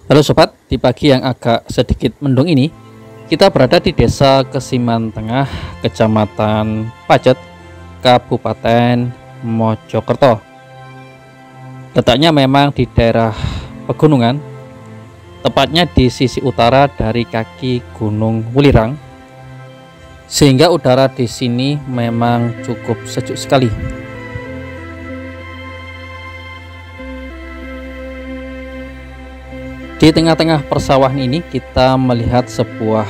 Halo sobat, di pagi yang agak sedikit mendung ini, kita berada di Desa Kesiman Tengah, Kecamatan Pacet, Kabupaten Mojokerto. Letaknya memang di daerah pegunungan, tepatnya di sisi utara dari kaki Gunung Wulirang, sehingga udara di sini memang cukup sejuk sekali. Di tengah-tengah persawahan ini kita melihat sebuah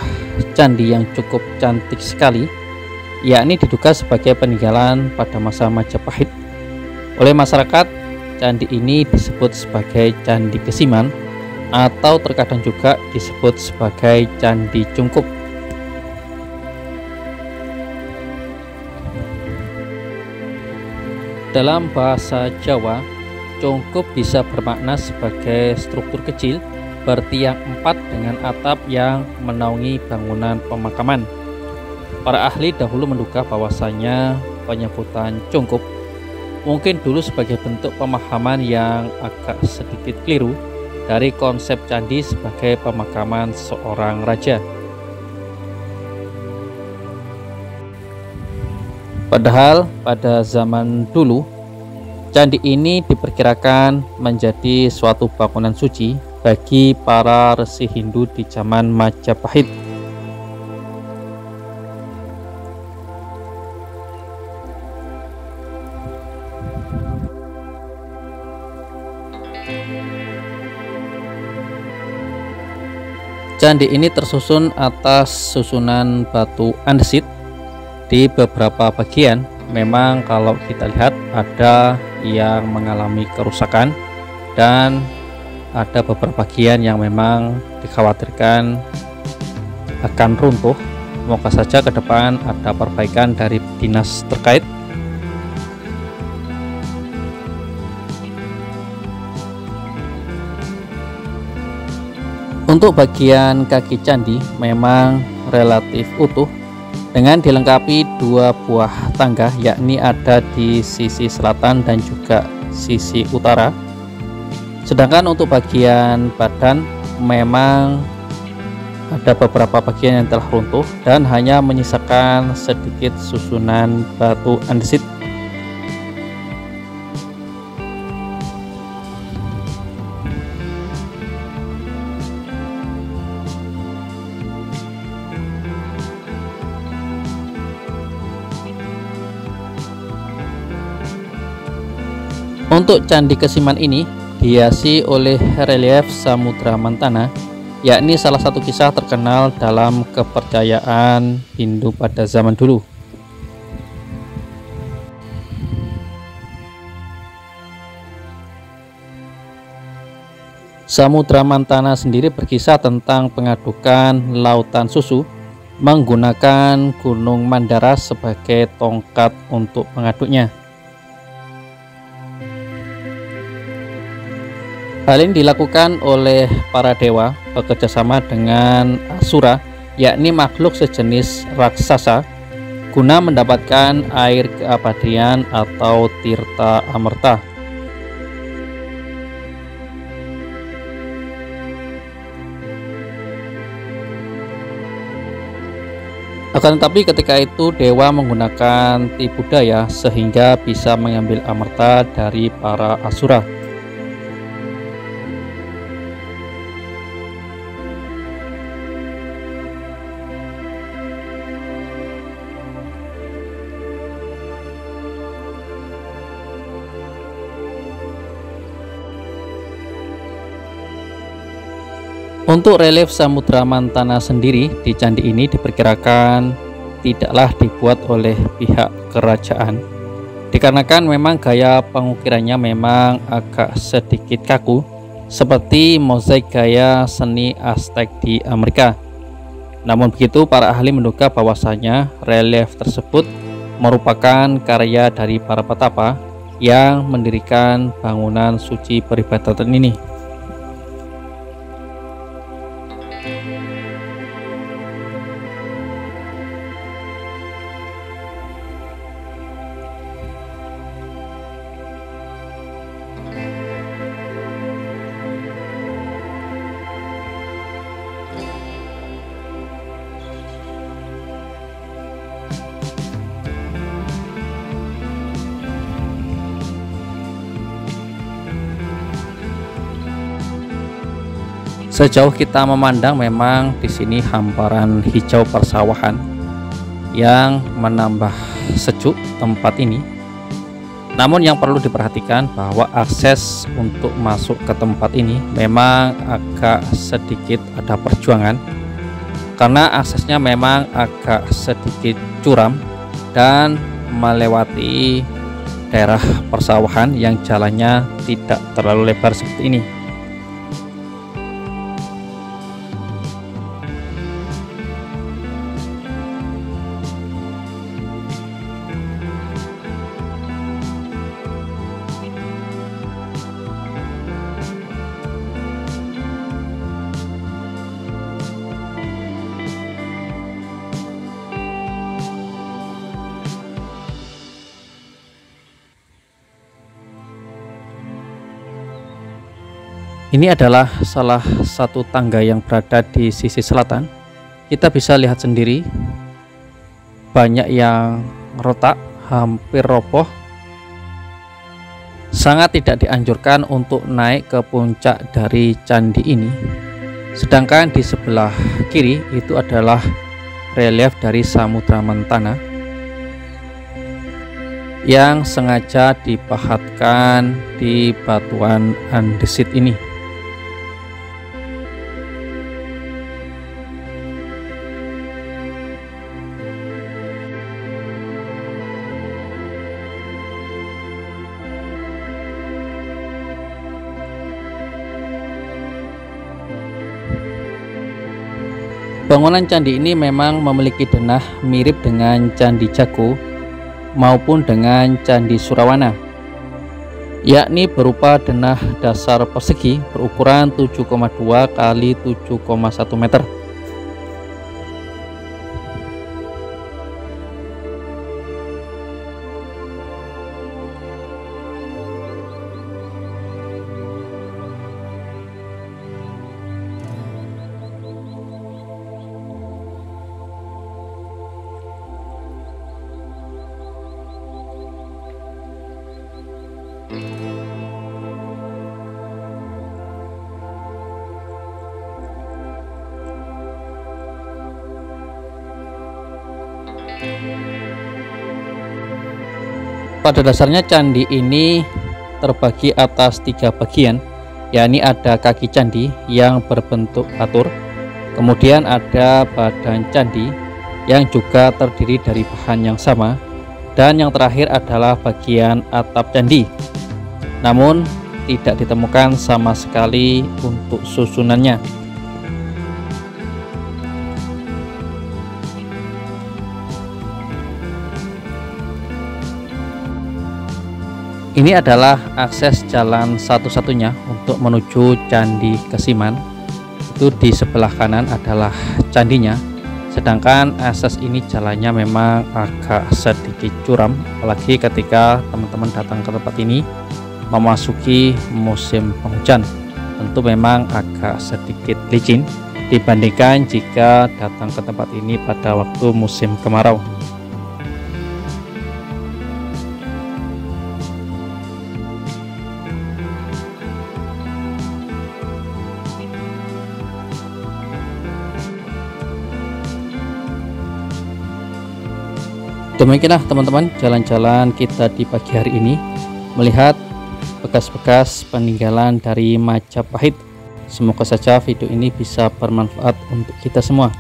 candi yang cukup cantik sekali, yakni diduga sebagai peninggalan pada masa Majapahit. Oleh masyarakat, candi ini disebut sebagai Candi Kesiman atau terkadang juga disebut sebagai Candi Cungkup. Dalam bahasa Jawa, cungkup bisa bermakna sebagai struktur kecil bertiang 4 dengan atap yang menaungi bangunan pemakaman. Para ahli dahulu menduga bahwasanya penyebutan cungkup mungkin dulu sebagai bentuk pemahaman yang agak sedikit keliru dari konsep candi sebagai pemakaman seorang raja. Padahal pada zaman dulu, candi ini diperkirakan menjadi suatu bangunan suci bagi para resi Hindu di zaman Majapahit. Candi ini tersusun atas susunan batu andesit. Di beberapa bagian memang kalau kita lihat ada yang mengalami kerusakan dan ada beberapa bagian yang memang dikhawatirkan akan runtuh. Semoga saja ke depan ada perbaikan dari dinas terkait. Untuk bagian kaki candi memang relatif utuh dengan dilengkapi 2 buah tangga, yakni ada di sisi selatan dan juga sisi utara. Sedangkan untuk bagian badan memang ada beberapa bagian yang telah runtuh dan hanya menyisakan sedikit susunan batu andesit. Untuk Candi Kesiman ini dihiasi oleh relief Samudra Mantana, yakni salah satu kisah terkenal dalam kepercayaan Hindu pada zaman dulu. Samudra Mantana sendiri berkisah tentang pengadukan lautan susu menggunakan Gunung Mandara sebagai tongkat untuk mengaduknya. Hal ini dilakukan oleh para dewa bekerjasama dengan Asura, yakni makhluk sejenis raksasa, guna mendapatkan air keabadian atau tirta amerta. Akan tetapi ketika itu dewa menggunakan tipu daya sehingga bisa mengambil amerta dari para Asura. Untuk relief Samudra Mantana sendiri di candi ini diperkirakan tidaklah dibuat oleh pihak kerajaan, dikarenakan memang gaya pengukirannya memang agak sedikit kaku seperti mozaik gaya seni Aztec di Amerika. Namun begitu, para ahli menduga bahwasanya relief tersebut merupakan karya dari para petapa yang mendirikan bangunan suci peribadatan ini. Sejauh kita memandang memang di sini hamparan hijau persawahan yang menambah sejuk tempat ini. Namun yang perlu diperhatikan bahwa akses untuk masuk ke tempat ini memang agak sedikit ada perjuangan, karena aksesnya memang agak sedikit curam dan melewati daerah persawahan yang jalannya tidak terlalu lebar seperti ini. Ini adalah salah satu tangga yang berada di sisi selatan. Kita bisa lihat sendiri, banyak yang retak, hampir roboh. Sangat tidak dianjurkan untuk naik ke puncak dari candi ini. Sedangkan di sebelah kiri itu adalah relief dari Samudra Mentana yang sengaja dipahatkan di batuan andesit ini. Bangunan candi ini memang memiliki denah mirip dengan Candi Jago maupun dengan Candi Surawana, yakni berupa denah dasar persegi berukuran 7,2 kali 7,1 meter. Pada dasarnya candi ini terbagi atas 3 bagian, yakni ada kaki candi yang berbentuk atur, kemudian ada badan candi yang juga terdiri dari bahan yang sama, dan yang terakhir adalah bagian atap candi. Namun tidak ditemukan sama sekali untuk susunannya. Ini adalah akses jalan satu-satunya untuk menuju Candi Kesiman. Itu di sebelah kanan adalah candinya. Sedangkan akses ini jalannya memang agak sedikit curam, apalagi ketika teman-teman datang ke tempat ini memasuki musim penghujan. Tentu memang agak sedikit licin dibandingkan jika datang ke tempat ini pada waktu musim kemarau. Demikianlah teman-teman jalan-jalan kita di pagi hari ini, melihat bekas-bekas peninggalan dari Majapahit. Semoga saja video ini bisa bermanfaat untuk kita semua.